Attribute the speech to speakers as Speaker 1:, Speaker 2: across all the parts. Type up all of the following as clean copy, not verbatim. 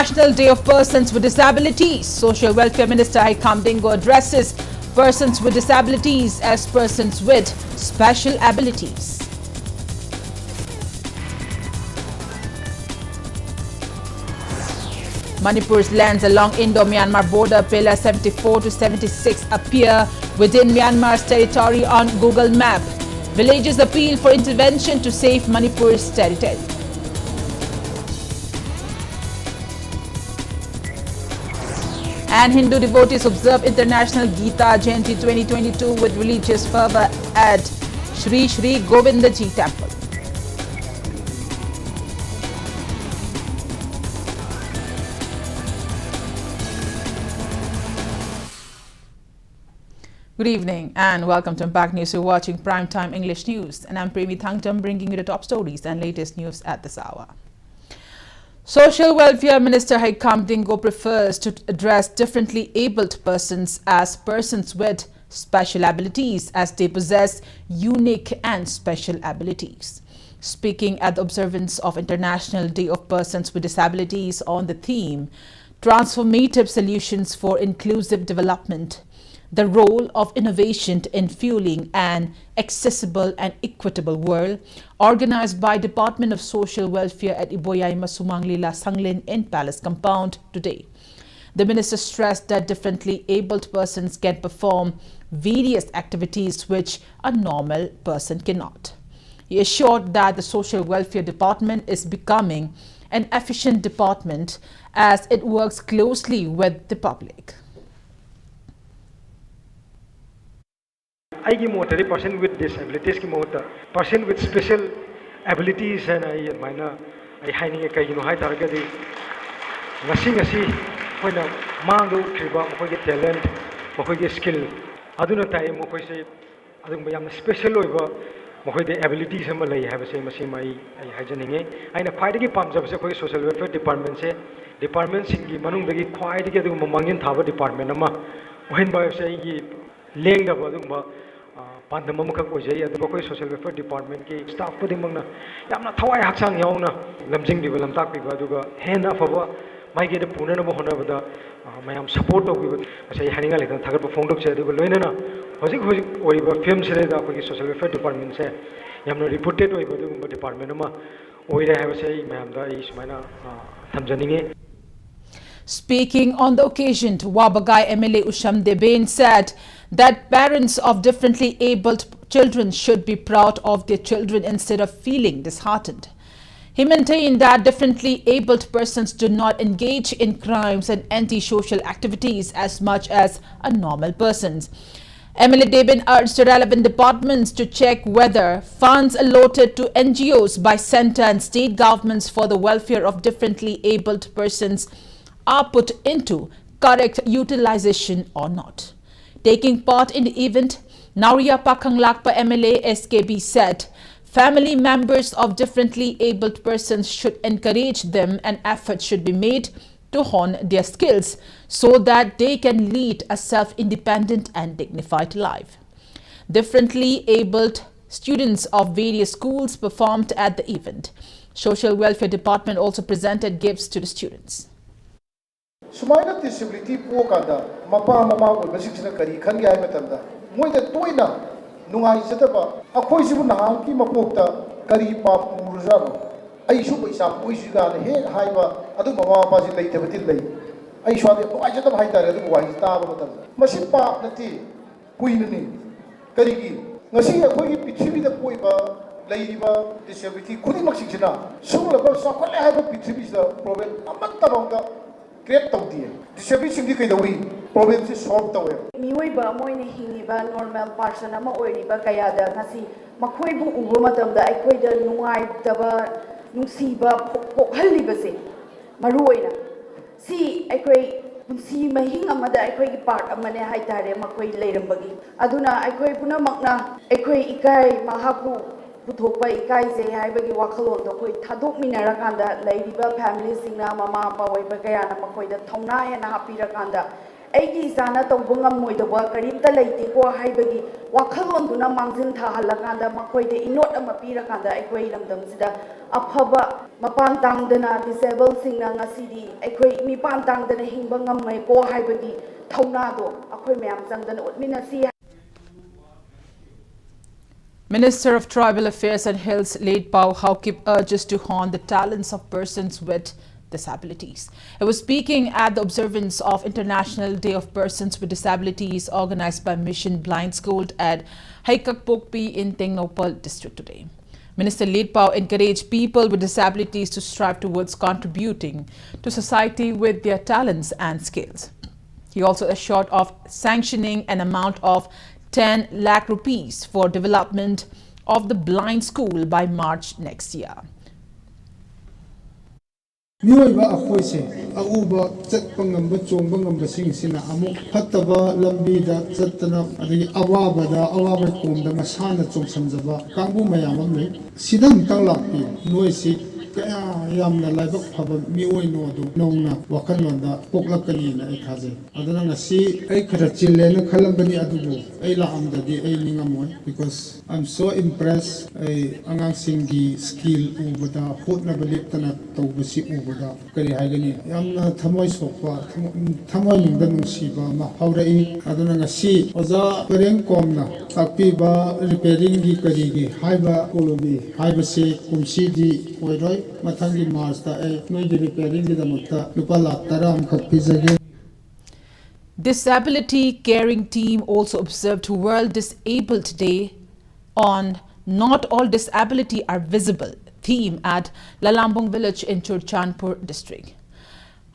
Speaker 1: International Day of Persons with Disabilities. Social Welfare Minister Haikam Dingo addresses persons with disabilities as persons with special abilities. Manipur's lands along Indo-Myanmar border Pillar 74 to 76 appear within Myanmar's territory on Google Map. Villages appeal for intervention to save Manipur's territory. And Hindu devotees observe International Gita Jayanti 2022 with religious fervor at Shri Shri Govindaji Temple. Good evening and welcome to Impact News. You're watching Primetime English News and I'm PREMI THANGJAM bringing you the top stories and latest news at this hour. Social Welfare Minister Haikam Dingo prefers to address differently abled persons as persons with special abilities as they possess unique and special abilities. Speaking at the observance of International Day of Persons with Disabilities on the theme Transformative Solutions for Inclusive Development, the role of innovation in fueling an accessible and equitable world, organized by Department of Social Welfare at Iboyay Masumanglila Sanglin in Palace Compound today. The minister stressed that differently abled persons can perform various activities which a normal person cannot. He assured that the Social Welfare Department is becoming an efficient department as it works closely with the public.
Speaker 2: I give more to person with disabilities, person with special abilities, and I hiding a kayino high target. Ngasi, when a mango, Mokoy talent, Mokoy skill. Aduna time, Mokoy say, Adum special over Mokoy abilities and Malay have a same as my hygienic. I know quite a pumps of the social welfare department say, departments in Manung quite together Mamangin Tower department. When by saying laying the Badumba. Pandamamaka Ojay at the Bokoy Social Welfare Department, staff putting Mona, Yamna Tawai Haksang Yauna, Lamjing Divalam Takivaduga, Hena Fava, my get a Punana Honavada, my support of say Hanigal and Tagapa Fondok said, Luina, was it over film Sereda Social Welfare Department say, Yamna reported over Department, or I have a say, Ma'am, is Mana Tanzania.
Speaker 1: Speaking on the occasion, Wabagai MLA Usham Deben said that parents of differently abled children should be proud of their children instead of feeling disheartened. He maintained that differently abled persons do not engage in crimes and anti-social activities as much as a normal persons. MLA Deben urged the relevant departments to check whether funds allotted to NGOs by centre and state governments for the welfare of differently abled persons are put into correct utilization or not. Taking part in the event, Nauria Pakanglakpa MLA SKB said, family members of differently abled persons should encourage them and efforts should be made to hone their skills so that they can lead a self-independent and dignified life. Differently abled students of various schools performed at the event. Social Welfare Department also presented gifts to the students.
Speaker 3: Sumaina disability Pokada, Mapa Mama, Basicina Kari, Kanya Matanda, Moida Toina, Nungai Setaba, a Koisibu Nahanki Mapota, Kari Pap Muruzano. I should be some Uishigan, Head Haiba, Aduma Basil later. I shot it, I just have Haida, why Star, Masipa, Nati, Queenie, Karigi, Nasia, Pichibi the Poiba, Ladiva, disability, Kudimaxina, soon about Sakala have a Pichibi problem, a Matabanga. Create disability the way problems is solved away.
Speaker 4: Miwayba moine hiniba normal person ama oiriba kayada ngasi makoibu uba matamda aikoida nungaitaba nungsiba pokhalibase maruoina si aikoi nungsi mahing amada aikoi gi part amane haitare makoi leirambagi aduna aikoi punamakna aikoi ikai mahapu Putopa Ikai Haibagi Wakalo, the Koi Taduk Minarakanda, Lady Families in Mama, Paway Bagayana, Makoi, the Tona and Happy Rakanda, ꯑꯩꯒꯤ ꯏꯆꯥꯅ ꯇꯧꯕ ꯉꯝꯃꯣꯏꯗꯕ ꯀꯔꯤꯝꯇ ꯂꯩꯇꯦꯀꯣ ꯍꯥꯏꯕꯒꯤ ꯋꯥꯈꯜꯂꯣꯟꯗꯨꯅ ꯃꯥꯡꯖꯤꯟ ꯊꯥꯍꯜꯂꯀꯥꯟꯗ ꯃꯈꯣꯏꯗ ꯏꯅꯣꯠ ꯑꯃ ꯄꯤꯔꯀꯥꯟꯗ ꯑꯩꯈꯣꯏ ꯂꯝꯗꯝꯁꯤꯗ ꯑꯐꯕ ꯃꯄꯥꯟ ꯇꯥꯡꯗꯅ ꯗꯤꯁꯦꯕꯜꯁꯤꯡꯅ ꯉꯁꯤꯗꯤ ꯑꯩꯈꯣꯏ ꯃꯤꯄꯥꯟ ꯇꯥꯡꯗꯅ ꯍꯤꯡꯕ ꯉꯝꯃꯦꯀꯣ ꯍꯥꯏꯕꯒꯤ ꯊꯧꯅꯥꯗꯣ ꯑꯩꯈꯣꯏ ꯃꯌꯥꯝ ꯆꯪꯗꯅ उतमिनसी।
Speaker 1: Minister of Tribal Affairs and Health Late Pau Haukip urges to hone the talents of persons with disabilities. He was speaking at the observance of International Day of Persons with Disabilities organized by Mission Blind School at Haikakpokpi in Tengnopal district today. Minister Late Pau encouraged people with disabilities to strive towards contributing to society with their talents and skills. He also assured of sanctioning an amount of 10 lakh rupees for development of the blind school by March next year.
Speaker 5: Miyoiba akoise auba chatpa ngamba chongba ngamba singsina amuk phattaba lambida chattana adagi awaba komda masana chongsamjaba kangbu mayam amle sidam tanglakpi noisi kaya yamna laibak phaba miyoi no du nongna wakanlonda poklakani na ai thaje adana ngasi ai khara chille na khalambani adubu ai la amdadi ai ningamoy because I'm so impressed ai angang singi skill ubada hotna baliptana tawbasi ubada kari haigani yamna thamoi sokpa thamoi ningda nungsiba ma haurai adana ngasi oza pareng komna takpiba repairing gi kari gi haiba kolobi haiba se kumsi di oiroi mathangi March ta ai noi gi repairing gi damakta lupa lakh taram khak pizage.
Speaker 1: Disability Caring Team also observed World Disabled Day on Not All Disability Are Visible theme at Lalambong village in Churchanpur district.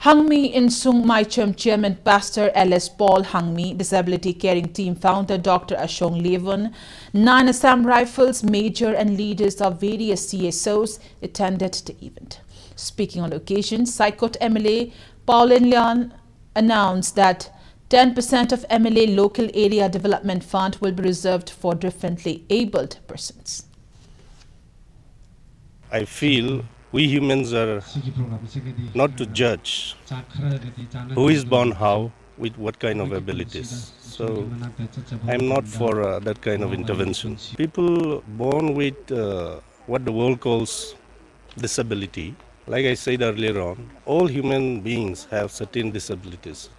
Speaker 1: Hangmi in Sung Maicham Chairman Pastor L.S. Paul Hangmi, Disability Caring Team founder Dr. Ashong Levon, 9 Assam Rifles major and leaders of various CSOs attended the event. Speaking on the occasion, Saikot MLA Pauline Leon announced that 10% of MLA Local Area Development Fund will be reserved for differently abled persons.
Speaker 6: I feel we humans are not to judge who is born how, with what kind of abilities. So I'm not for that kind of intervention. People born with what the world calls disability, like I said earlier on, all human beings have certain disabilities.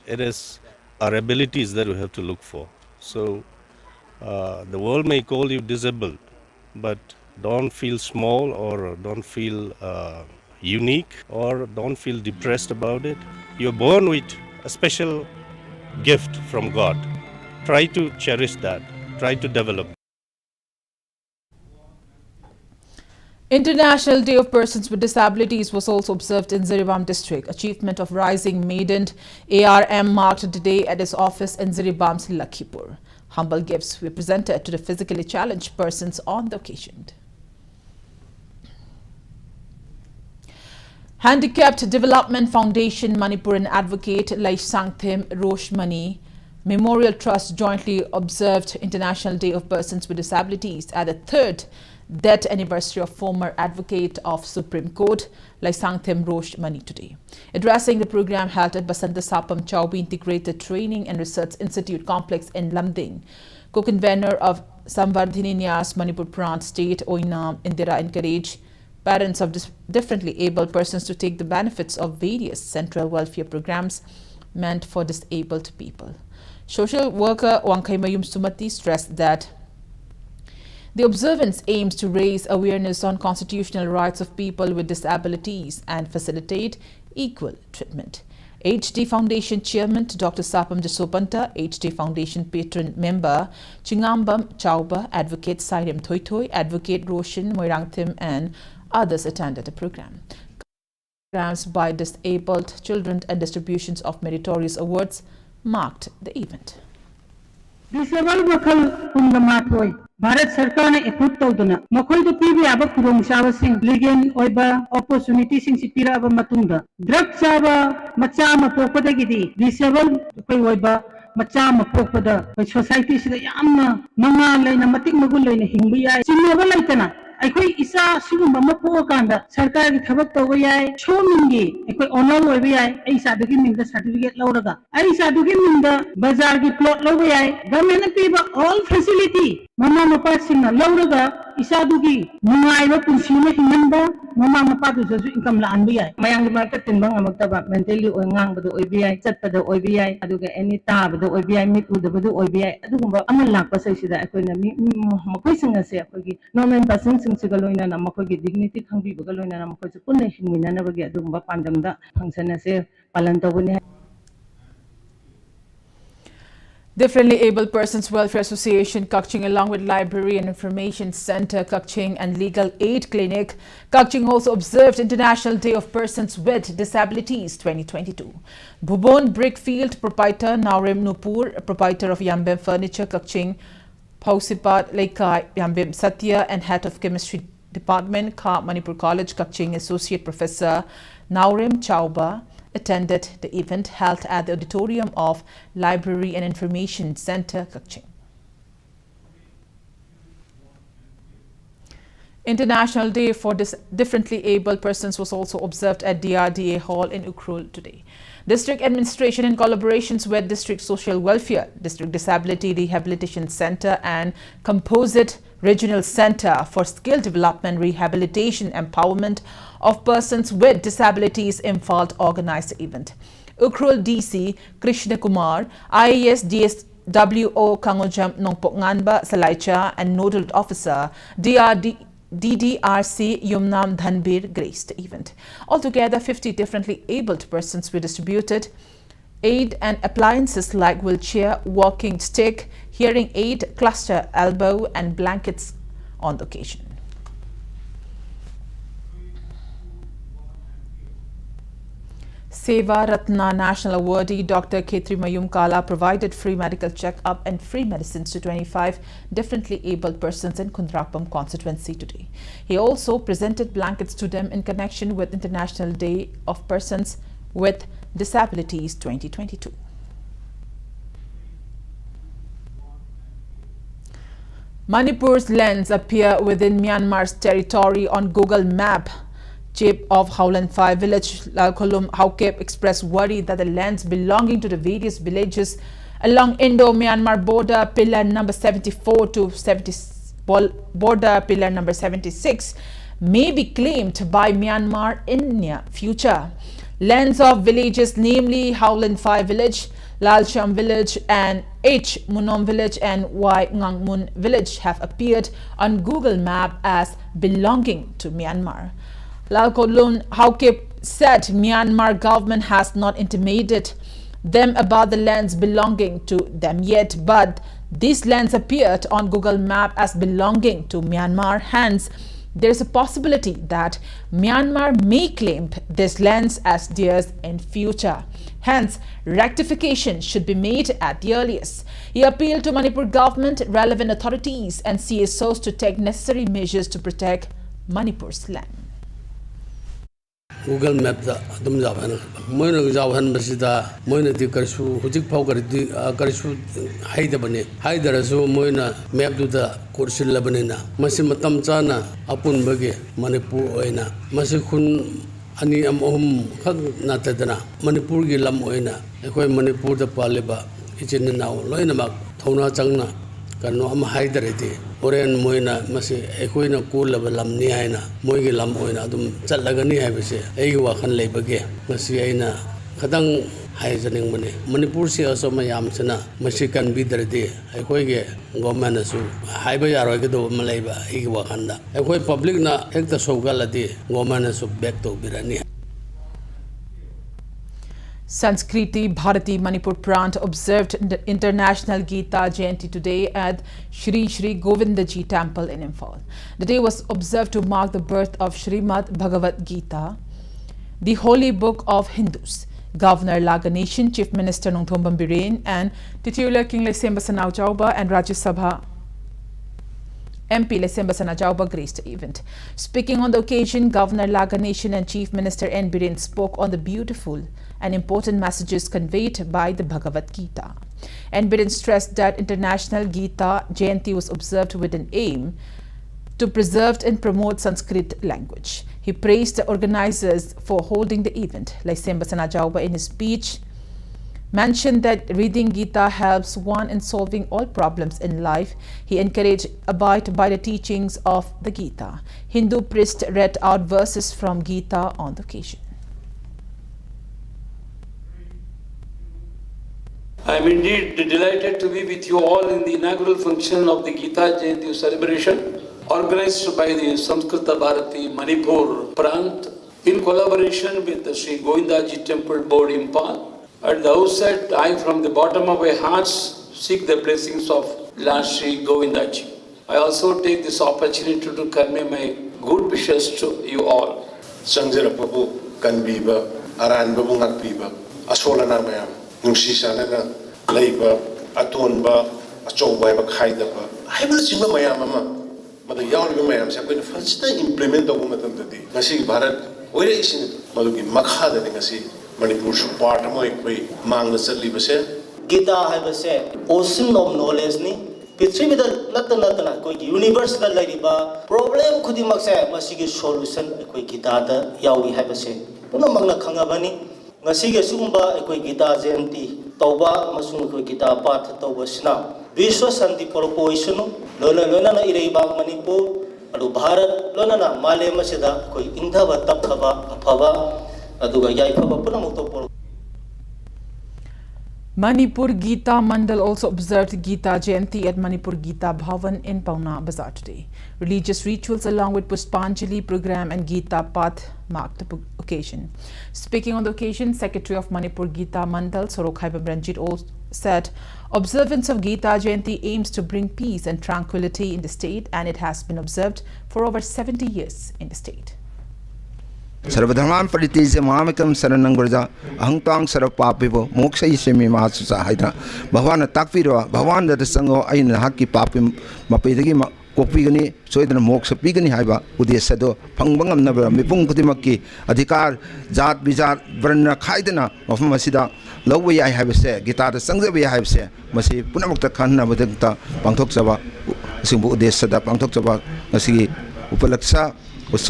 Speaker 6: It is our abilities that we have to look for. So the world may call you disabled, but don't feel small or don't feel unique or don't feel depressed about it. You're born with a special gift from God. Try to cherish that. Try to develop.
Speaker 1: International Day of Persons with Disabilities was also observed in Ziribam district. Achievement of Rising Maiden ARM marked today at his office in Ziribam's Lakhipur. Humble gifts were presented to the physically challenged persons on the occasion. Handicapped Development Foundation Manipur and advocate Lai Sangthem Roshmani Memorial Trust jointly observed International Day of Persons with Disabilities at the 3rd death anniversary of former advocate of Supreme Court Lai Sangthem Roshmani today. Addressing the program held at Basanta Sapam Chaubi Integrated Training and Research Institute Complex in Lamding, co-convener of Samvardhini Nyas Manipur Prant State Oinam Indira encouraged parents of differently abled persons to take the benefits of various central welfare programs meant for disabled people. Social worker Wangkai Mayum Sumati stressed that the observance aims to raise awareness on constitutional rights of people with disabilities and facilitate equal treatment. HD Foundation Chairman Dr. Sapam Jasopanta, HD Foundation Patron Member Chingambam Chauba, Advocate Sairem Thoitoi, Advocate Roshan Moirangthim and others attended the program. Programs by disabled children and distributions of meritorious awards marked the event.
Speaker 7: Disabled Makal Pundamatoi, Bharat Sarkar ne approve tawduna, Makoi to PB Abba Kurong Shava Singh, Legal Oiba, Opportunity Sing Sipira Abba Matunda, Drug Chava, Machama Popadagidi, Disabled Oiba, Machama Popada, Society Yamna, Manga Lena Matik Magula in Himbuya, Sinava Laitana. ꯑꯩꯈꯣꯏ ꯏꯆꯥ ꯁꯤꯒꯨꯝꯕ ꯑꯃ ꯄꯣꯛꯑꯀꯥꯟꯗ ꯁꯔꯀꯥꯔꯒꯤ ꯊꯕꯛ ꯇꯧꯕ ꯌꯥꯏ ꯁꯣꯃꯤꯡꯒꯤ ꯑꯩꯈꯣꯏ honour ꯑꯣꯏꯕ ꯌꯥꯏ ꯑꯩ ꯏꯆꯥꯗꯨꯒꯤ ꯃꯤꯡꯗ ꯁꯥꯔꯇꯤꯐꯤꯀꯦꯠ ꯂꯧꯔꯒ ꯑꯩ ꯏꯆꯥꯗꯨꯒꯤ ꯃꯤꯡꯗ ꯕꯖꯥꯔꯒꯤ ꯄ꯭ꯂꯣꯠ ꯂꯧꯕ ꯌꯥꯏ ꯒꯚꯔꯟꯃꯦꯟꯠꯅ ꯄꯤꯕ ꯑꯣꯜ ꯐꯦꯁꯤꯂꯤꯇꯤ ꯃꯃꯥ ꯃꯄꯥꯁꯤꯡꯅ ꯂꯧꯔꯒ ꯏꯆꯥꯗꯨꯒꯤ ꯅꯨꯡꯉꯥꯏꯕ ꯄꯨꯟꯁꯤ ꯑꯃ ꯍꯤꯡꯍꯟꯕ ꯃꯃꯥ ꯃꯄꯥꯗꯨꯁꯨ ꯏꯟꯀꯝ ꯂꯥꯛꯍꯟꯕ ꯌꯥꯏ ꯃꯌꯥꯝꯒꯤ ꯃꯔꯛꯇ ꯇꯤꯟꯕ ꯉꯝꯃꯛꯇꯕ ꯃꯦꯟꯇꯦꯜꯂꯤ ꯉꯥꯡꯕꯗ ꯑꯣꯏꯕ ꯌꯥꯏ ꯆꯠꯄꯗ ꯑꯣꯏꯕ ꯌꯥꯏ ꯑꯗꯨꯒ ꯑꯦꯅꯤ ꯇꯥꯕꯗ ꯑꯣꯏꯕ ꯌꯥꯏ ꯃꯤꯠ ꯎꯗꯕꯗ ꯑꯣꯏꯕ ꯌꯥꯏ ꯑꯗꯨꯒꯨꯝꯕ ꯑꯃ ꯂꯥꯛꯄꯁꯤꯗ ꯑꯩꯈꯣꯏꯅ ꯃꯈꯣꯏꯁꯤꯡ ꯑꯁꯦ ꯑꯩꯈꯣꯏꯒꯤ ꯅꯣꯔꯃꯦꯜ ꯄꯔꯁꯟꯁꯤꯡꯁꯤꯒ ꯂꯣꯏꯅꯅ ꯃꯈꯣꯏꯒꯤ ꯗꯤꯒꯅꯤꯇꯤ ꯈꯪꯕꯤꯕꯒ ꯂꯣꯏꯅꯅ ꯃꯈꯣꯏꯁꯨ ꯄꯨꯟꯅ ꯍꯤꯡꯃꯤꯟꯅꯅꯕꯒꯤ ꯑꯗꯨꯒꯨꯝꯕ ꯄꯥꯟꯗꯝꯗ ꯐꯪꯁꯟ ꯑꯁꯦ ꯄꯥꯂꯟ ꯇꯧꯕꯅꯤ.
Speaker 1: Differently Abled Persons Welfare Association Kakching along with Library and Information Center Kakching and Legal Aid Clinic Kakching also observed International Day of Persons with Disabilities 2022. Bhubon Brickfield proprietor Naurim Nupur, proprietor of Yambem Furniture Kakching, Pausipat Leikai Yambem Satya and head of Chemistry Department Ka Manipur College Kakching Associate Professor Naurim Chauba attended the event held at the auditorium of Library and Information Center, Kakching. International Day for Differently Abled Persons was also observed at DRDA Hall in Ukhrul today. District Administration in collaborations with District Social Welfare, District Disability Rehabilitation Center and Composite Regional Center for Skill Development, Rehabilitation, Empowerment of Persons with Disabilities Imphal organized the event. Ukhrul DC Krishna Kumar, IAS DSWO THANGJAM Nongpok Nganba Salaicha and Nodal Officer DDRC Yumnam Dhanbir graced the event. Altogether, 50 differently abled persons were distributed aid and appliances like wheelchair, walking stick, hearing aid, cluster, elbow and blankets on the occasion. Seva Ratna National Awardee Dr. Khetri Mayum Kala provided free medical check-up and free medicines to 25 differently abled persons in Kundrakpam constituency today. He also presented blankets to them in connection with International Day of Persons with Disabilities 2022. Manipur's lands appear within Myanmar's territory on Google Map. Chief of Howland 5 village Lalkolum Haukep expressed worry that the lands belonging to the various villages along Indo-Myanmar border pillar number 74 to border pillar number 76 may be claimed by Myanmar in near future. Lands of villages namely Howland 5 village, Lalcham village and H. Munom village and Y. Ngangmun village have appeared on Google Map as belonging to Myanmar. Lalkolun Haukip said Myanmar government has not intimated them about the lands belonging to them yet, but these lands appeared on Google Map as belonging to Myanmar. Hence, there is a possibility that Myanmar may claim these lands as theirs in future. Hence, rectification should be made at the earliest. He appealed to Manipur government, relevant authorities and CSOs to take necessary measures to protect Manipur's land.
Speaker 8: Google Map da adum jaban moina jawan basida moina ti karsu hujik phau karsu haida bane haidarasu moina map du da kursil labane na masi matam chana apun bage Manipur oina masi khun ani am ohum khak na tadana Manipur gi lam oina ekoi Manipur da paleba ichin na loina mak thona changna kanu am haidarete oren moina masi ekoina kulaba lamni haina moigi lam oina adum chalagani haibese ei wakhan leibage masi aina khadang haijaning mane Manipur se asoma yam chana masi kan bidarde ekoige government su haiba yaroi ge do malaiba ei wakhanda ekoi public na ekta sogaladi government su back to birani.
Speaker 1: Sanskriti Bharati Manipur Prant observed the International Gita Jayanti today at Shri Shri Govindaji Temple in Imphal. The day was observed to mark the birth of Srimad Bhagavad Gita, the holy book of Hindus. Governor Laganation, Chief Minister Nongthombam Biren and titular King Lesemba Sanau and Rajya Sabha MP Lesemba Sanajauba graced the event. Speaking on the occasion, Governor Laganation and Chief Minister N. Biren spoke on the beautiful and important messages conveyed by the Bhagavad Gita. N. Biren stressed that International Gita Jayanti was observed with an aim to preserve and promote Sanskrit language. He praised the organizers for holding the event. Laisemba Sanajauba, in his speech, mentioned that reading Gita helps one in solving all problems in life. He encouraged abide by the teachings of the Gita. Hindu priest read out verses from Gita on the occasion.
Speaker 9: I am indeed delighted to be with you all in the inaugural function of the Gita Jayanti celebration organized by the Samskrita Bharati Manipur Prant in collaboration with the Sri Govindaji Temple Board Impal. At the outset, I from the bottom of my heart seek the blessings of Lord Sri Govindaji. I also take this opportunity to convey my good wishes to you all.
Speaker 10: Sangjara Pabu Kanbiba, Aran Babu Nakbiba, Asolana Mayam. Nungsi Sanaga, Labor, Atonba, Achowba, Haidaba. I will see my Mayama, but the young Mayam have been first implement the woman of the day. Nasi Bharat, where is it? Maluki Makha, the Nasi, Manipur, part of my way, Mang the Salibase.
Speaker 11: Gita have a say, ocean of knowledge ni. Pitri with the Natana, quick universal lady bar, problem could you make a solution, a quick Gita, Yawi have a say. Punamanga Kangabani. Ngasige sumba ekoi Gita Jayanti tauba masung ekoi Gita path tauba sina Vishwa Santi Proposition lona na ireibak Manipur adu Bharat lona na male masida koi indhava tapkhaba aphaba aduga yaifaba punamukto.
Speaker 1: Manipur Gita Mandal also observed Gita Jayanti at Manipur Gita Bhavan in Pauna Bazaar today. Religious rituals along with Pushpanjali program and Gita Path marked the occasion. Speaking on the occasion, Secretary of Manipur Gita Mandal, Sorokhai Ranjit, also said observance of Gita Jayanti aims to bring peace and tranquility in the state, and it has been observed for over 70 years in the state.
Speaker 12: Sarvadhaman Paritis Mahamikam Saranangurja, Ahangtang Sarapapivo, Moksha Isemi Mahasusa Hydra, Bhavana Takvira, Bhavan the Sango Ain Haki Papim Mapidagi Kopigani, so the Moksha Pigani Haiba, Udesado, Pangbangam Nabra, Mipung Kutimaki, Adikar, Zat Bizar, Verna Kaidana of Masida, Lowy I have said, Guitar the Sangavi I have said, Masi Punamukta Kana Budenta, Pangtoksava, Simbu Desada, Pangtoksava, Masi Upalaksa.
Speaker 1: As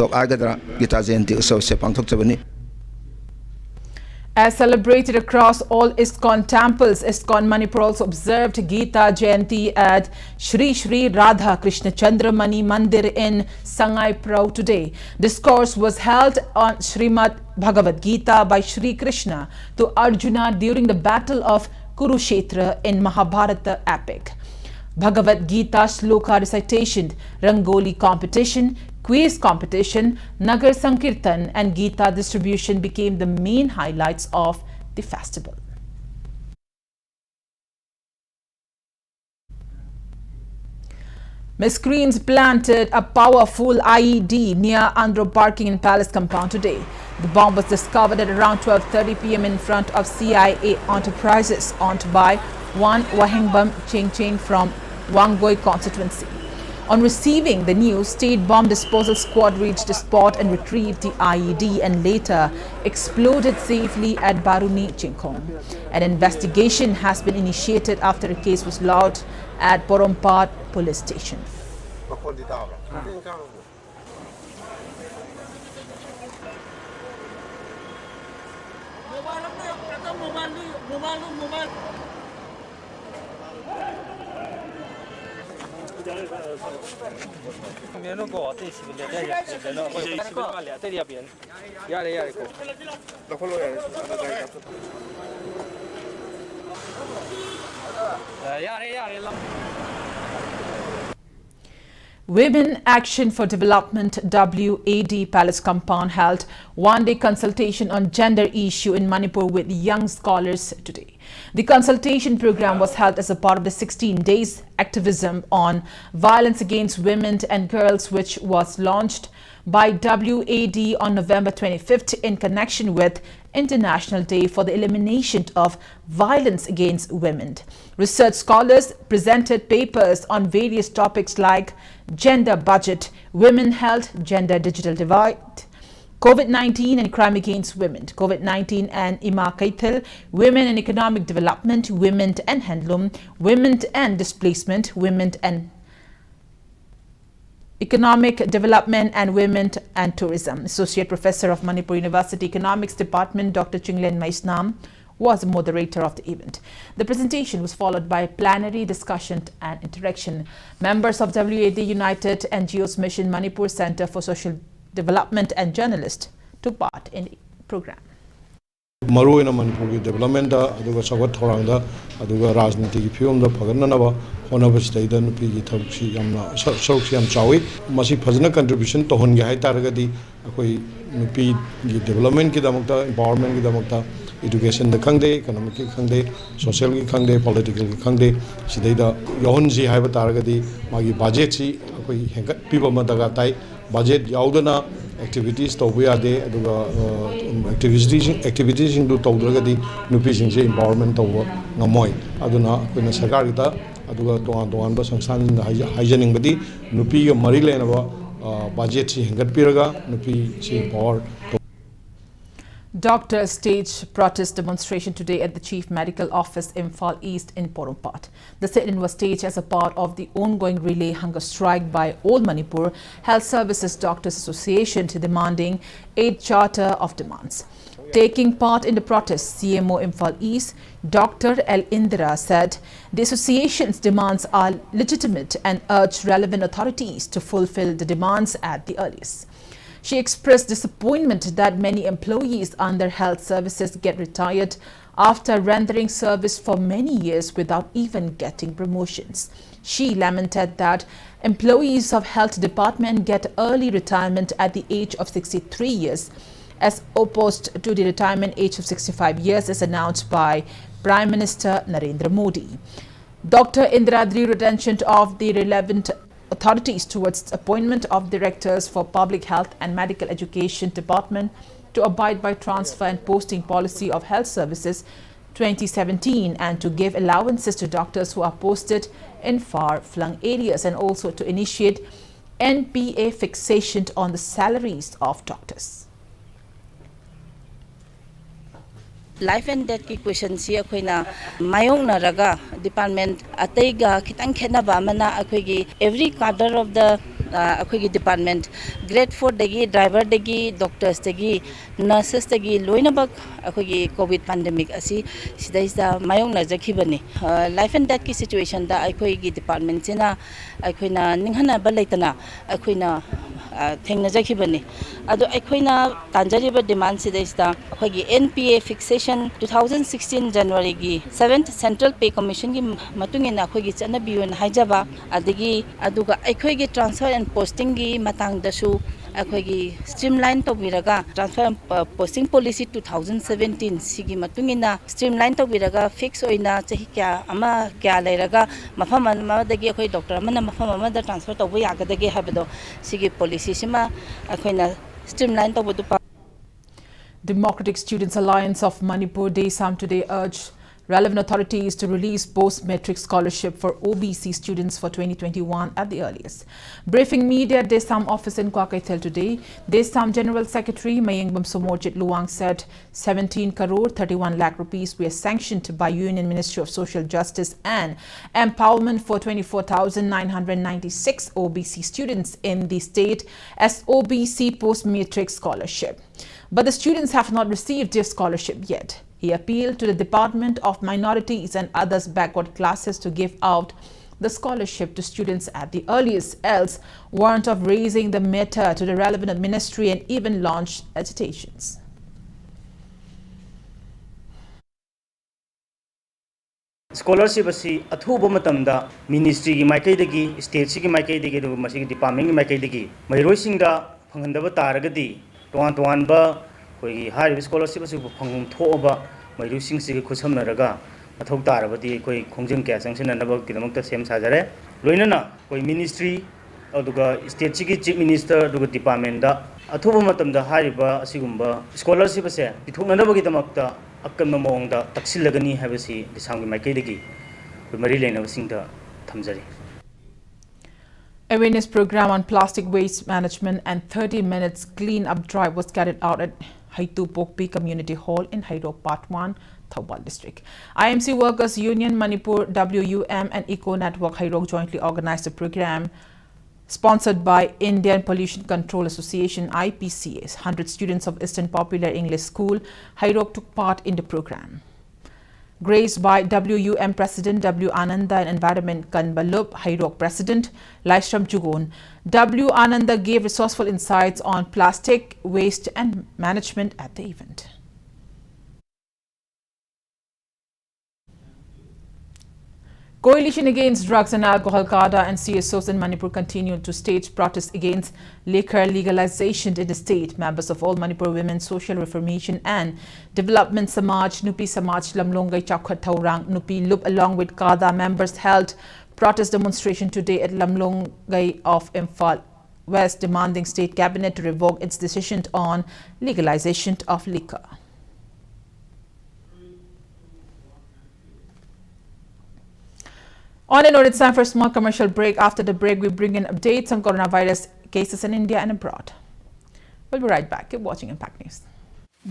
Speaker 1: celebrated across all ISKCON temples, ISKCON Manipur also observed Gita Jayanti at Shri Shri Radha Krishna Chandramani Mandir in Sangai Prau today. Discourse was held on Srimad Bhagavad Gita by Shri Krishna to Arjuna during the battle of Kurukshetra in Mahabharata epic. Bhagavad Gita Shloka recitation, Rangoli competition, quiz competition, Nagar Sankirtan and Gita distribution became the main highlights of the festival. Miscreants planted a powerful IED near Andhra parking in Palace compound today. The bomb was discovered at around 12:30 p.m. in front of CIA Enterprises, owned by one Wahengbam Chengcheng from Wangoi constituency. On receiving the news, State Bomb Disposal Squad reached the spot and retrieved the IED and later exploded safely at Baruni, Chingkhong. An investigation has been initiated after a case was lodged at Porompat police station. Women Action for Development WAD Palace compound held one-day consultation on gender issue in Manipur with young scholars today. The consultation program was held as a part of the 16 days activism on violence against women and girls, which was launched by WAD on November 25th in connection with International Day for the Elimination of Violence Against Women. Research scholars presented papers on various topics like gender budget, women health, gender digital divide, COVID-19 and crime against women, COVID-19 and Ima Kaithil, women and economic development, women and handloom, women and displacement, women and Economic Development and Women and Tourism. Associate Professor of Manipur University Economics Department, Dr. Chinglen Maisnam, was the moderator of the event. The presentation was followed by plenary discussion and interaction. Members of WAD United NGOs Mission Manipur Center for Social Development and journalists took part in the program.
Speaker 13: Maru in Manipur development, aduga sagat thorangda, aduga rajniti ki film da phagananaba honaba state and pi thauksi yamna sauksi yam chawi masi phajna contribution to honge hai taragadi akoi nupi ki development ki damakta empowerment ki damakta education da khangde economic ki khangde social ki khangde political ki khangde sidai da yohonji haiba taragadi magi budget si akoi hengat piba madaga tai budget yaudana activities to we are there activities do tawdragadi nupi singse empowerment to ngamoi aduna koina sarkar gita aduga toan ba sangsan haijaning badi nupi ga mari lenaba budget si hengat piraga nupi si power.
Speaker 1: Doctors staged protest demonstration today at the Chief Medical Office Imphal East in Porompat. The sit-in was staged as a part of the ongoing relay hunger strike by All Manipur Health Services Doctors Association demanding 8 charter of demands. Taking part in the protest, CMO Imphal East, Dr. L. Indira said the association's demands are legitimate and urged relevant authorities to fulfill the demands at the earliest. She expressed disappointment that many employees under health services get retired after rendering service for many years without even getting promotions. She lamented that employees of health department get early retirement at the age of 63 years as opposed to the retirement age of 65 years as announced by Prime Minister Narendra Modi. Dr. Indira drew attention of the relevant authorities towards the appointment of directors for Public Health and Medical Education Department to abide by transfer and posting policy of health services 2017 and to give allowances to doctors who are posted in far-flung areas and also to initiate NPA fixation on the salaries of doctors.
Speaker 14: Life and death ki question si akoina mayong na raga department ataiga kitang khenaba mana akoigi every cadre of the akoigi department grade 4 dagi driver dagi doctors dagi nurses dagi loinabak akoigi covid pandemic asi sidaisa mayong na jakhibani life and death ki situation da akoigi department sina akoina ninghana balaitana akoina thengna jakhibani ado akoina tanjariba demand sidaisa akoigi NPA fixation 2016 January gi 7th Central Pay Commission gi matungena akoigi chanabiyon haijaba adigi aduga akoigi transfer and posting gi matang dasu akoigi streamline to biraga transfer and posting policy 2017 sigi matungena streamline to biraga fix oina chahi kya ama kya leiraga mafam ma dagi akoi doctor amana mafam ama da transfer to ya ga dagi habado sigi policy sima akoina streamline to bodu.
Speaker 1: Democratic Students Alliance of Manipur DESAM today urged relevant authorities to release post-matric scholarship for OBC students for 2021 at the earliest. Briefing media at DESAM office in Kwakaithel today, DESAM General Secretary Mayengbam Somorjit Luang said 17 crore 31 lakh rupees were sanctioned by Union Ministry of Social Justice and Empowerment for 24,996 OBC students in the state as OBC post-matric scholarship. But the students have not received their scholarship yet. He appealed to the Department of Minorities and others backward classes to give out the scholarship to students at the earliest, else warrant of raising the matter to the relevant ministry and even launch agitations.
Speaker 15: Scholarship asi athuba matamda ministry gi maikai dagi state gi maikai dagi do masi department gi maikai dagi mairoi singda phangandaba taragadi toan ba koi high scholarship asu phangum thoba mairu sing sig khusamnaraga mathok tarabadi koi khongjang kya sangsina nabak kidamakta sem sajare loinana koi ministry aduga state gi chief minister aduga department da athuba matamda hariba asigumba scholarship ase pithokna nabagi damakta akkamna mongda taksilagani habasi disamgi maikai dagi koi mari lena singda thamjari.
Speaker 1: Awareness program on plastic waste management and 30 minutes clean-up drive was carried out at Haitu Pokpi Community Hall in Hairok Part 1, Thoubal District. IMC Workers Union, Manipur, WUM and Eco Network Hairok jointly organized the program. Sponsored by Indian Pollution Control Association IPCA, 100 students of Eastern Popular English School, Hairok took part in the program. Graced by WUM President W. Ananda and Environment Kanbalup, Hairok President Laishram Jugon, W. Ananda gave resourceful insights on plastic waste and management at the event. Coalition Against Drugs and Alcohol CADA and CSOs in Manipur continued to stage protests against liquor legalization in the state. Members of all Manipur Women's Social Reformation and Development Samaj, Nupi Samaj, Lamlongai Chakhat Thaurang, Nupi Lup along with CADA members held protest demonstration today at Lamlongai of Imphal West, demanding state cabinet to revoke its decision on legalization of liquor. On a note, it's time for a small commercial break. After the break, we bring in updates on coronavirus cases in India and abroad. We'll be right back. Keep watching Impact News.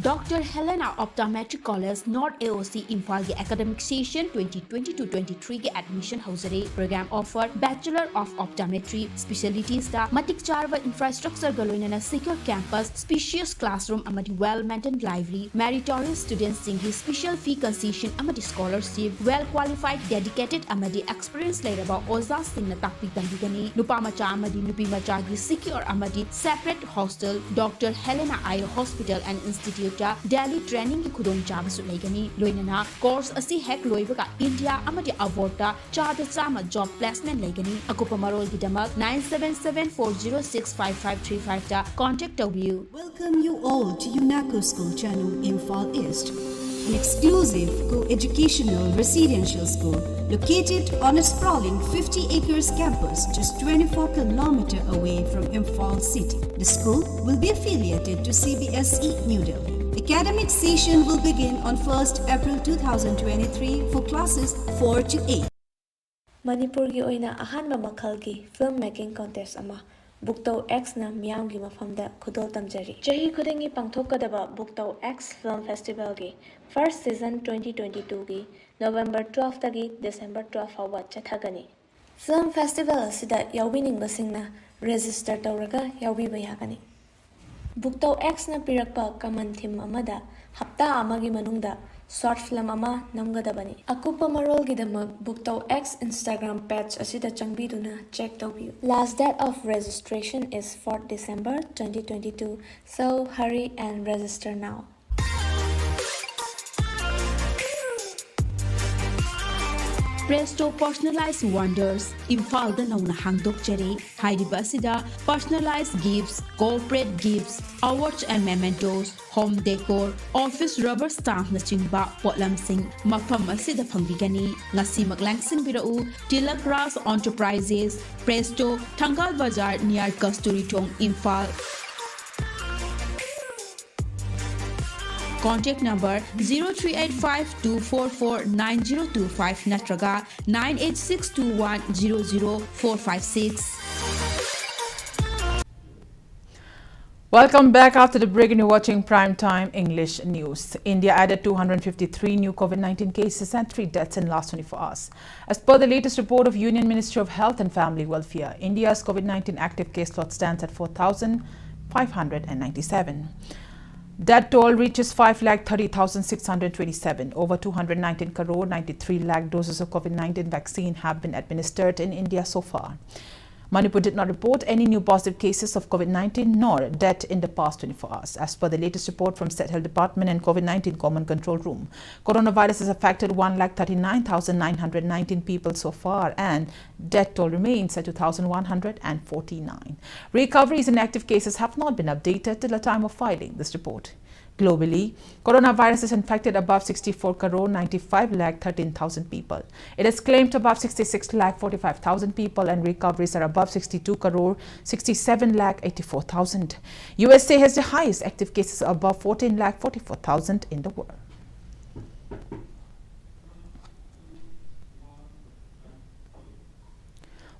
Speaker 16: Dr. Helena Optometric College North AOC Imphal के academic session 2022-23 के admission hausare program offer Bachelor of Optometry specialties da matik charva infrastructure galoina secure campus spacious classroom amadi well maintained library meritorious students singi special fee concession amadi scholarship well qualified dedicated amadi experience lairaba oza singna takpi tambigani nupa macha amadi nupi macha gi secure amadi separate hostel Dr. Helena Eye Hospital and Institute Daily training ki khudong chabasu leigani loinana course asi hek loibaga India amadi avorta chada chama job placement leigani akupa marol gidamak 9774065535 ta contact you.
Speaker 17: Welcome you all to UNACO School Channel Imphal East, an exclusive co-educational residential school located on a sprawling 50 acres campus just 24 kilometers away from Imphal City. The school will be affiliated to CBSE New Delhi. Academic session will begin on 1st April 2023 for classes 4 to 8.
Speaker 18: Manipur gi oina ahanba makhal gi film making contest ama Buktaw X na miyam gi mafamda khudol tamjari. Chahi khudengi pangthokadaba Buktaw X Film Festival gi first season 2022 gi November 12 tagi December 12 fawa chathagani. Film Festival asida yawbining basingna register tawraga yawbiba yagani. Buktaw X na pirakpa kaman thim amada hapta amagi manungda short film ama namgadabani. Akupa marol gidamak Buktaw X Instagram page asida changbiduna check tawbiyu. Last date of registration is 4th December 2022, so hurry and register now.
Speaker 16: Presto Personalized Wonders Imphal da nauna hangdok jari hairiba asida personalized gifts, corporate gifts, awards and mementos, home decor, office rubber stamp na chingba potlam sing mafam asida phangbigani ngasi maglangsing birau Tilak Ras Enterprises Presto Thangal Bazar near Kasturi Thong Imphal. Contact number 0385-244-9025 natraga 98621-00456.
Speaker 1: Welcome back after the break and you're watching Primetime English News. India added 253 new COVID-19 cases and 3 deaths in the last 24 hours. As per the latest report of Union Ministry of Health and Family Welfare, India's COVID-19 active case load stands at 4,597. Death toll reaches 5,30,627. Over 219 crore 93 lakh doses of COVID-19 vaccine have been administered in India so far. Manipur did not report any new positive cases of COVID-19 nor death in the past 24 hours. As per the latest report from State Health Department and COVID-19 Common Control Room, coronavirus has affected 1,39,919 people so far and death toll remains at 2,149. Recoveries in active cases have not been updated till the time of filing this report. Globally, coronavirus has infected above 64 crore 95 lakh 13,000 people. It has claimed above 66 lakh 45,000 people and recoveries are above 62 crore 67 lakh 84,000. USA has the highest active cases above 14 lakh 44,000 in the world.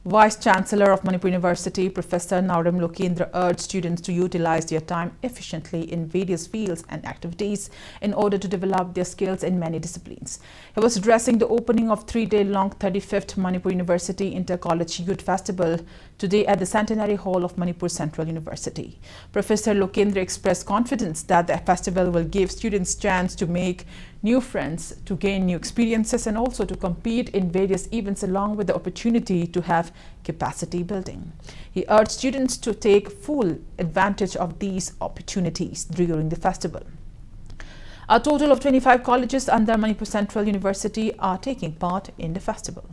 Speaker 1: Vice-Chancellor of Manipur University, Professor Naurim Lokendra urged students to utilize their time efficiently in various fields and activities in order to develop their skills in many disciplines. He was addressing the opening of 3-day-long 35th Manipur University Inter-College Youth Festival today at the Centenary Hall of Manipur Central University. Professor Lokendra expressed confidence that the festival will give students chance to make new friends, to gain new experiences, and also to compete in various events, along with the opportunity to have capacity building. He urged students to take full advantage of these opportunities during the festival. A total of 25 colleges under Manipur Central University are taking part in the festival.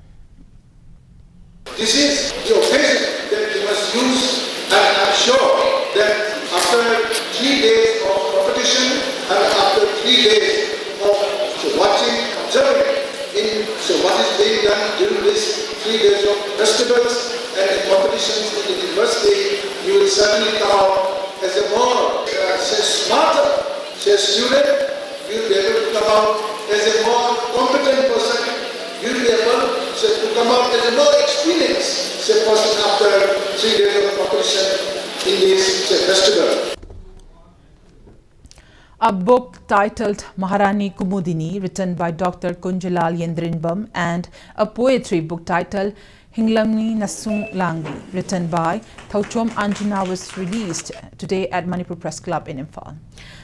Speaker 3: This is the occasion that you must use, and I'm sure that after 3 days of competition and after 3 days of watching, observing what is being done during these 3 days of festivals and competitions in the university, you will certainly come out as a more smarter student. You will be able to come out as a more competent person. You will be able to come out as a more experienced person after 3 days of competition in this festival.
Speaker 1: A book titled Maharani Kumudini, written by Dr. Kunjalal Yendrinbam, and a poetry book titled Hinglamni Nasung Langi, written by Thangjam Anjana, was released today at Manipur Press Club in Imphal.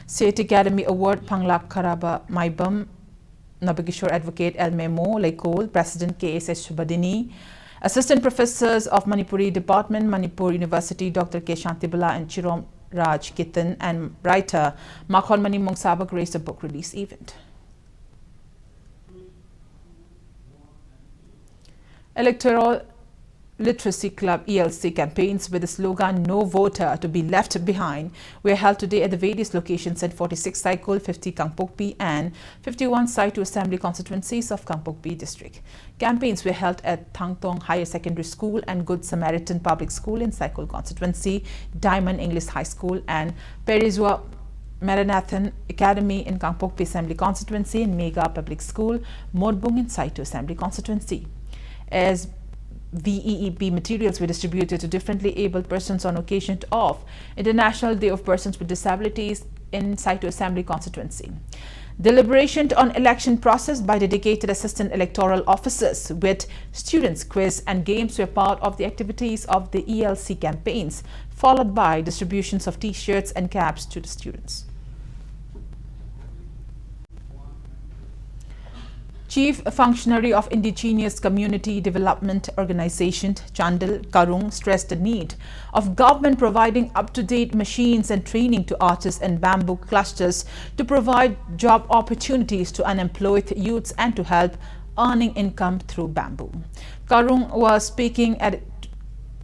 Speaker 1: State Academy Award Panglak Karaba Maibam, Nabagishore Advocate El Memo Laikol, President KSS Shubadini, Assistant Professors of Manipuri Department, Manipur University, Dr. K. Shantibala and Chirom Raj Kitan, and writer Makhon Mani Mongsaba graced a book release event. Electoral Literacy Club ELC campaigns with the slogan "No Voter to be Left Behind" were held today at the various locations at 46 Saikul, 50 Kangpokpi and 51 Saitu Assembly constituencies of Kangpokpi district. Campaigns were held at Thangtong Higher Secondary School and Good Samaritan Public School in Saikul constituency, Diamond English High School and Perizwa Maranathan Academy in Kangpokpi Assembly constituency and Mega Public School, Modbung in Saitu Assembly constituency. As VEEP materials were distributed to differently abled persons on occasion of International Day of Persons with Disabilities in Saitu Assembly constituency. Deliberation on election process by dedicated assistant electoral officers with students, quiz and games were part of the activities of the ELC campaigns, followed by distributions of t-shirts and caps to the students. Chief Functionary of Indigenous Community Development Organization, Chandal Karung, stressed the need of government providing up-to-date machines and training to artists and bamboo clusters to provide job opportunities to unemployed youths and to help earning income through bamboo. Karung was speaking at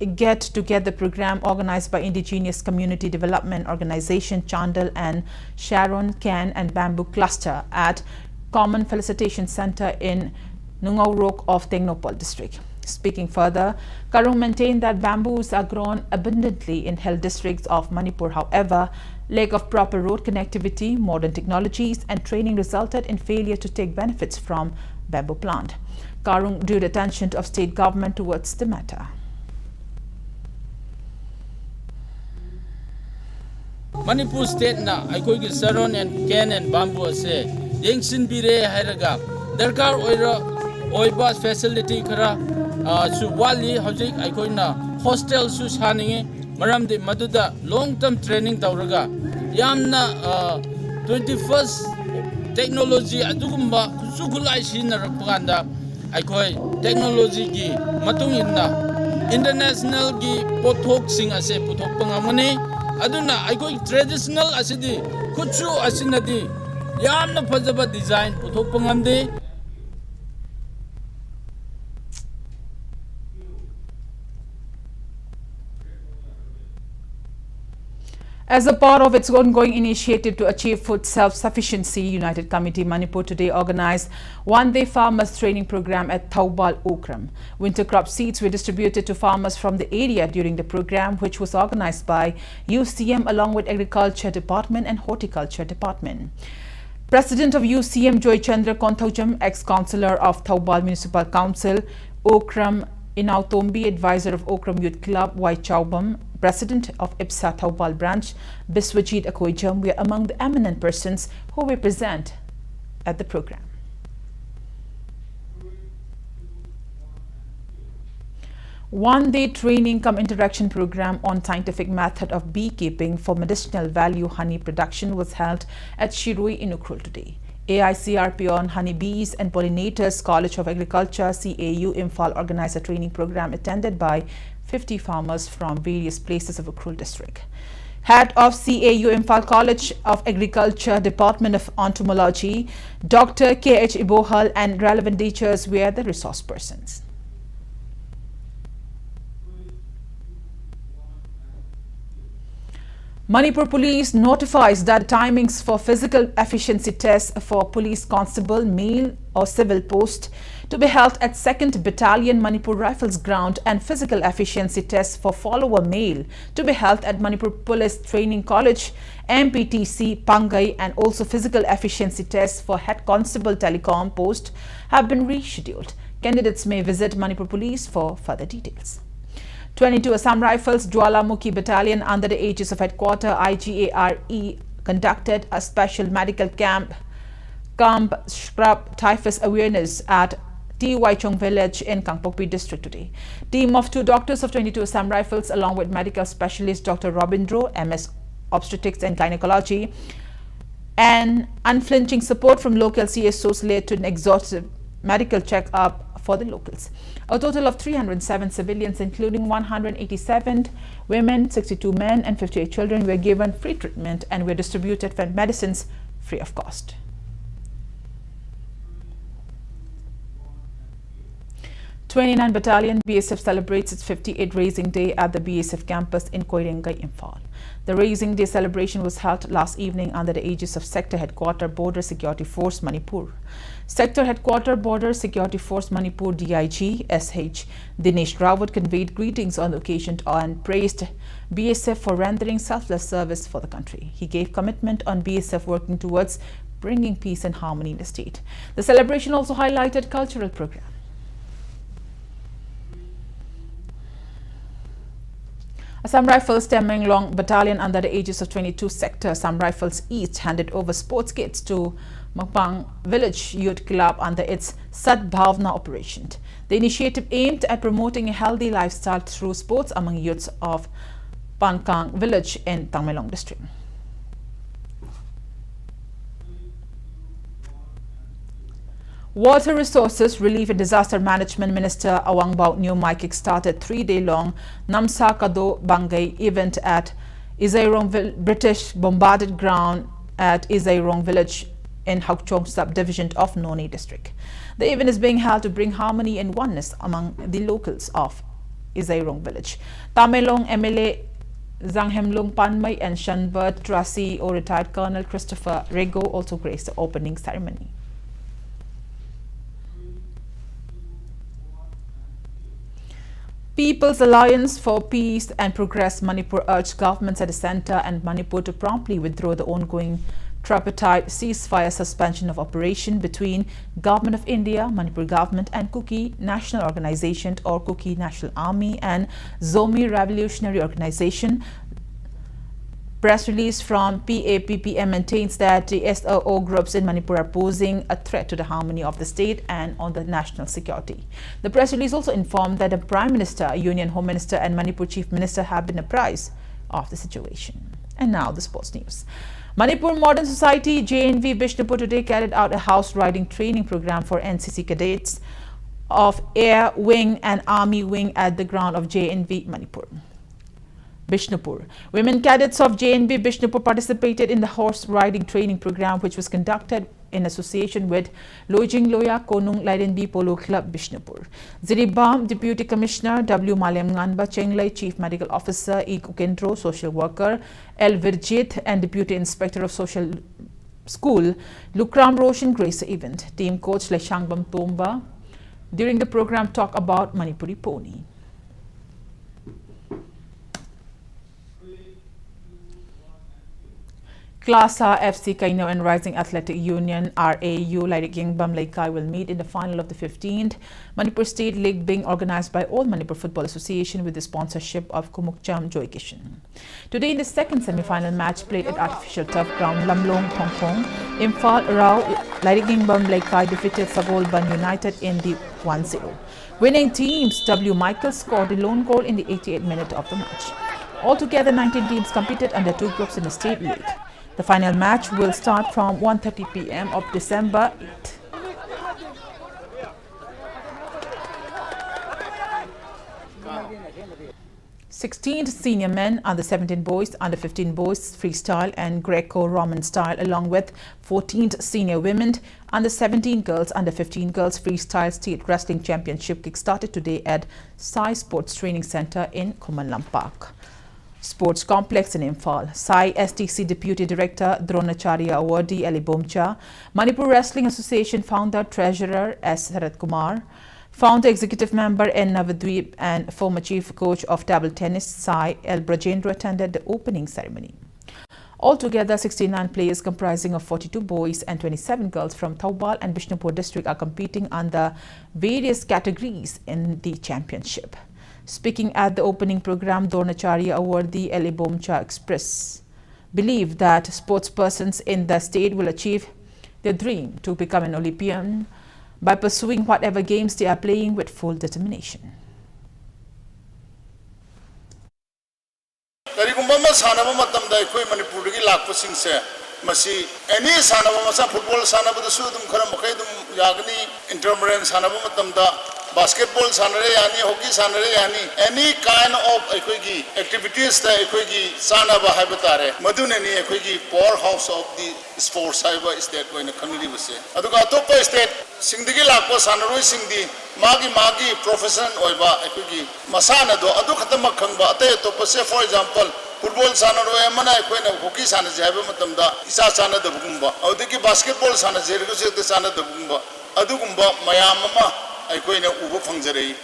Speaker 1: a get-together program organized by Indigenous Community Development Organization, Chandal and Sharon Can and Bamboo Cluster at Common Felicitation Center in Nungaurok of Tengnopal district. Speaking further, Karung maintained that bamboos are grown abundantly in hill districts of Manipur. However, lack of proper road connectivity, modern technologies and training resulted in failure to take benefits from bamboo plant. Karung drew the attention of state government towards the matter.
Speaker 19: Manipur state na aikoigi saron and can and bamboo ase yengsin bire hairaga darkar oiba facility kara su wali hojik aikoina hostel su saninge maramde maduda long term training tawraga yamna 21st technology adugumba kusukulai sinarakpanda aikoi technology gi matung inna international gi pothok sing ase pothok pangamani aduna aikoi traditional asidi kuchu asinadi yamna fajaba design puthok pangamde.
Speaker 1: As a part of its ongoing initiative to achieve food self-sufficiency, United Committee Manipur today organized one-day farmers training program at Thaubal Okram. Winter crop seeds were distributed to farmers from the area during the program, which was organized by UCM along with Agriculture Department and Horticulture Department. President of UCM Joy Chandra Konthaujam, ex-councillor of Thaubal Municipal Council, Okram Inau Tombi, advisor of Okram Youth Club, Y Chaubam, president of IPSA Thaupal branch, Biswajit Akoijam, were among the eminent persons who were present at the program. One-day training cum interaction program on scientific method of beekeeping for medicinal value honey production was held at Shirui in Ukhrul today. AICRP on Honeybees and Pollinators College of Agriculture CAU Imphal organized a training program attended by 50 farmers from various places of Ukhrul district. Head of CAU Imphal College of Agriculture Department of Entomology, Dr. K.H. Ibohal, and relevant teachers were the resource persons. Manipur Police notifies that timings for physical efficiency tests for police constable, male or civil post to be held at 2nd Battalion Manipur Rifles Ground and physical efficiency tests for follower male to be held at Manipur Police Training College, MPTC, Pangai, and also physical efficiency tests for head constable telecom post have been rescheduled. Candidates may visit Manipur Police for further details. 22 Assam Rifles Jwalamukhi Battalion under the aegis of Headquarter IGARE conducted a special medical camp scrub typhus awareness at T. Waichong village in Kangpokpi district today. Team of 2 doctors of 22 Assam Rifles along with medical specialist Dr. Robindro, MS Obstetrics and Gynecology, and unflinching support from local CSOs led to an exhaustive medical check-up for the locals. A total of 307 civilians, including 187 women, 62 men, and 58 children, were given free treatment and were distributed medicines free of cost. '29 Battalion BSF celebrates its 58th Raising Day at the BSF campus in Koirengai, Imphal. The Raising Day celebration was held last evening under the aegis of Sector Headquarter Border Security Force Manipur. Sector Headquarter Border Security Force Manipur DIG SH Dinesh Rawat conveyed greetings on the occasion and praised BSF for rendering selfless service for the country. He gave commitment on BSF working towards bringing peace and harmony in the state. The celebration also highlighted cultural program. Assam Rifles Temmenglong Battalion under the aegis of 22 Sector Assam Rifles East handed over sports kits to Mapang Village Youth Club under its Sat Bhavna operation. The initiative aimed at promoting a healthy lifestyle through sports among youths of Pankang Village in Tangmelong district. Water Resources, Relief and Disaster Management Minister Awangbao Nyumai kick-started 3-day-long Namsa Kado Bangay event at Isairong British bombarded ground at Isairong village in Hakchong subdivision of Noni district. The event is being held to bring harmony and oneness among the locals of Isairong village. Tamelong MLA Zanghemlung Panmay and Shanbert Trasi or retired Colonel Christopher Rego also graced the opening ceremony. People's Alliance for Peace and Progress Manipur urged governments at the centre and Manipur to promptly withdraw the ongoing tripartite ceasefire suspension of operation between Government of India, Manipur government and Kuki National Organization or Kuki National Army and Zomi Revolutionary Organization. Press release from PAPPM maintains that the SOO groups in Manipur are posing a threat to the harmony of the state and on the national security. The press release also informed that the Prime Minister, Union Home Minister and Manipur Chief Minister have been apprised of the situation. And now the sports news. Manipur Modern Society JNV Bishnupur today carried out a house riding training program for NCC cadets of Air Wing and Army Wing at the ground of JNV Manipur. Bishnupur. Women cadets of JNB Bishnupur participated in the horse riding training program which was conducted in association with Lojing Loya Konung Lairenbi Polo Club Bishnupur. Ziribam Deputy Commissioner W. Malem Nganba Chenglai, Chief Medical Officer E. Kukendro, Social Worker L. Virjit and Deputy Inspector of Social School Lukram Roshan graced the event. Team coach Leshangbam Tomba during the program talked about Manipuri pony. Klasa FC Kaino and Rising Athletic Union RAU Lairik Yengbam Laikai will meet in the final of the 15th Manipur State League being organized by All Manipur Football Association with the sponsorship of THANGJAM Joy Kishan. Today in the second semi-final match played at artificial turf ground Lamlong, Hong Kong, Imphal Rao Lairik Yengbam Laikai defeated Sagolban United in the 1-0. Winning teams W. Michael scored the lone goal in the 88th minute of the match. Altogether, 19 teams competed under two groups in the state league. The final match will start from 1:30 p.m. of December 8th. th senior men, under 17 boys, under 15 boys freestyle and Greco-Roman style, along with 14th senior women, under 17 girls, under 15 girls freestyle state wrestling championship kick-started today at Sai Sports Training Center in Kumalam Park Sports Complex in Imphal. Sai STC Deputy Director Dronacharya Awardee Ali Bomcha, Manipur Wrestling Association Founder Treasurer S. Sarat Kumar, Founder Executive Member N. Navadweep and former Chief Coach of Table Tennis Sai L. Brajendra attended the opening ceremony. Altogether, 69 players comprising of 42 boys and 27 girls from Thoubal and Bishnupur district are competing under various categories in the championship. Speaking at the opening program, Dronacharya Awardee Ali Bomcha expressed belief that sportspersons in the state will achieve their dream to become an Olympian by pursuing whatever games they are playing with full determination.
Speaker 3: Any sanaba masa football sanaba the sudum khara makai dum yagni intermarine sanaba matamda basketball sanare yani hockey sanare yani any kind of equigi activities ta equigi sanaba haibetare madunani equigi powerhouse of the sports cyber state when community base aduga top state singdigi lakpo sanaroi singdi magi profession oiba equigi masana do adu khatama khangba ate top se for example football sanaroi amana equina hockey sanaje haiba matamda isa sana da bugumba adiki basketball sanaje rego se sana da bugumba adugumba mayam ama equina ubu phangjarei.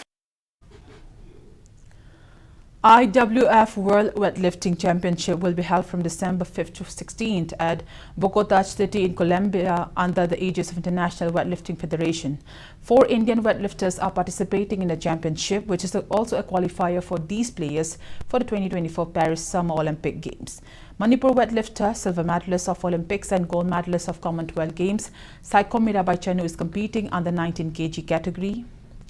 Speaker 1: IWF World Weightlifting Championship will be held from December 5th to 16th at Bogota City in Colombia under the aegis of International Weightlifting Federation. 4 Indian weightlifters are participating in the championship, which is also a qualifier for these players for the 2024 Paris Summer Olympic Games. Manipur weightlifter, silver medalist of Olympics and gold medalist of Commonwealth Games, Saiko Mirabai Chanu is competing under 19 kg category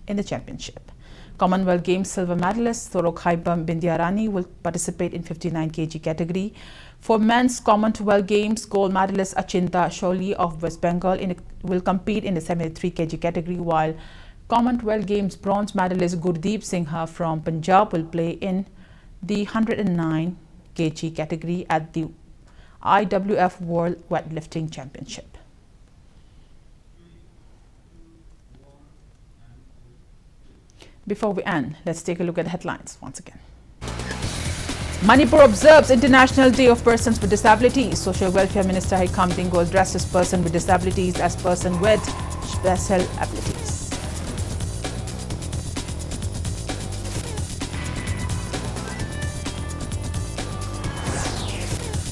Speaker 1: in the championship. Commonwealth Games silver medalist Sorok Haibam Bindiarani will participate in 59 kg category. For men's Commonwealth Games, gold medalist Achinta Sholi of West Bengal will compete in the 73 kg category, while Commonwealth Games bronze medalist Gurdeep Singha from Punjab will play in the 109 kg category at the IWF World Weightlifting Championship. Before we end, let's take a look at the headlines once again. Manipur observes International Day of Persons with Disabilities. Social Welfare Minister Haikam Dingo addresses person with disabilities as person with special abilities.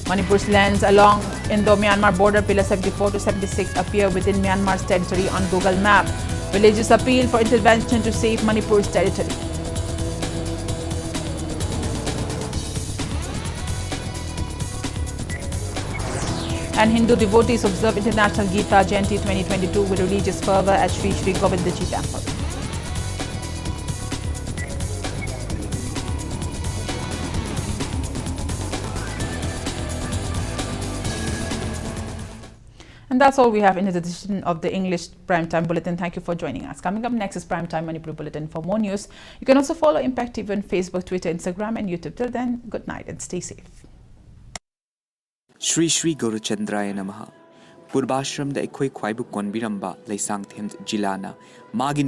Speaker 1: Manipur's lands along Indo-Myanmar border Pillar 74 to 76 appear within Myanmar's territory on Google Map. Villages appeal for intervention to save Manipur's territory. And Hindu devotees observe International Gita Jayanti 2022 with religious fervor at Sri Sri Govindaji Temple. And that's all we have in this edition of the English Primetime Bulletin. Thank you for joining us. Coming up next is Primetime Manipur Bulletin. For more news, you can also follow Impact TV on Facebook, Twitter, Instagram, and YouTube. Till then, good night and stay safe.
Speaker 20: Shri Shri Gaurachandraya Namaha. Purbashram da ekhoi khwaibu konbiramba Laisang Themed Jilana. Magin